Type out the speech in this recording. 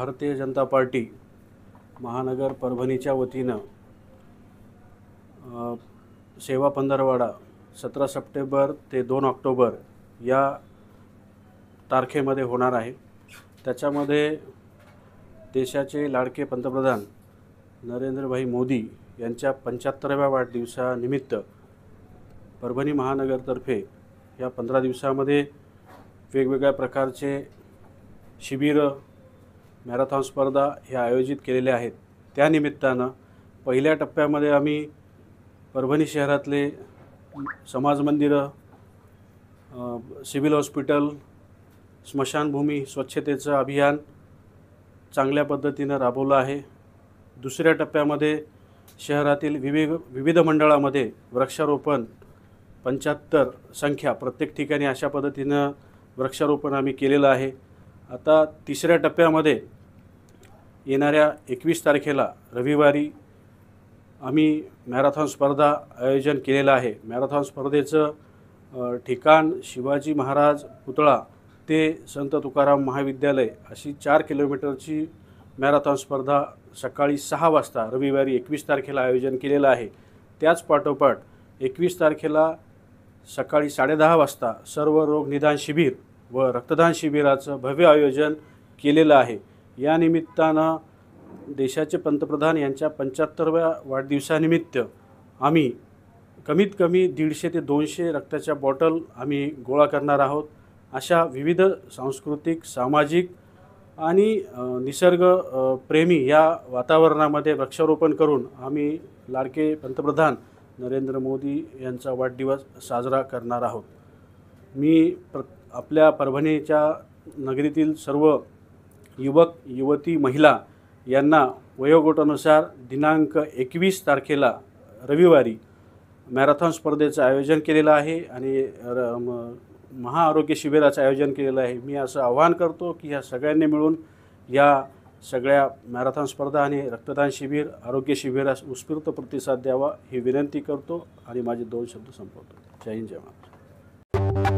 Bharatiya Janata party महानगर परभणीच्या वतीनं सेवा पंधरवडा 17 सप्टेंबर ते 2 ऑक्टोबर या तारखेमध्ये होणार आहे। त्याच्यामध्ये देशाचे लाडके पंतप्रधान नरेंद्रभाई मोदी यांच्या 75व्या वाढदिवसानिमित्त परभणी महानगरतर्फे या 15 दिवसामध्ये वेगवेगळ्या प्रकारचे शिबिर मॅरेथॉन स्पर्धा हे आयोजित केलेले आहेत। त्या निमित्तानं पहिल्या टप्प्यामध्ये आम्ही परभणी शहरातले समाज मंदिरं, सिव्हिल हॉस्पिटल, स्मशानभूमी स्वच्छतेचं अभियान चांगल्या पद्धतीनं राबवलं आहे। दुसऱ्या टप्प्यामध्ये शहरातील विविध मंडळामध्ये वृक्षारोपण 75 संख्या प्रत्येक ठिकाणी अशा पद्धतीनं वृक्षारोपण आम्ही केलेलं आहे। आता तिसऱ्या टप्प्यामध्ये येणाऱ्या 21 तारखेला रविवारी आम्ही मॅरेथॉन स्पर्धा आयोजन केलेलं आहे। मॅरेथॉन स्पर्धेचं ठिकाण शिवाजी महाराज पुतळा ते संत तुकाराम महाविद्यालय अशी 4 किलोमीटरची मॅरेथॉन स्पर्धा सकाळी 6 वाजता रविवारी 21 तारखेला आयोजन केलेलं आहे। त्याच पाठोपाठ 21 तारखेला सकाळी 10:30 वाजता सर्व रोग निदान शिबिर व रक्तदान शिबिराचं भव्य आयोजन केलेलं आहे। या निमित्तानं देशाचे पंतप्रधान यांच्या 75व्या वाढदिवसानिमित्त आम्ही कमीत कमी 150 ते 200 रक्ताच्या बॉटल आम्ही गोळा करणार आहोत। अशा विविध सांस्कृतिक, सामाजिक आणि निसर्ग प्रेमी या वातावरणामध्ये वृक्षारोपण करून आम्ही लाडके पंतप्रधान नरेंद्र मोदी यांचा वाढदिवस साजरा करणार आहोत। मी आपल्या परभणीच्या नगरीतील सर्व युवक, युवती, महिला यांना वयोगटानुसार दिनांक 21 तारखेला रविवारी मॅरेथॉन स्पर्धेचं आयोजन केलेलं आहे आणि महाआरोग्य शिबिराचं आयोजन केलेलं आहे। मी असं आवाहन करतो की ह्या सगळ्यांनी मिळून या सगळ्या मॅरेथॉन स्पर्धा आणि रक्तदान शिबिर, आरोग्य शिबिरास उत्स्फूर्त प्रतिसाद द्यावा ही विनंती करतो आणि माझे 2 शब्द संपवतो। जय हिंद, जय महाराष्ट्र।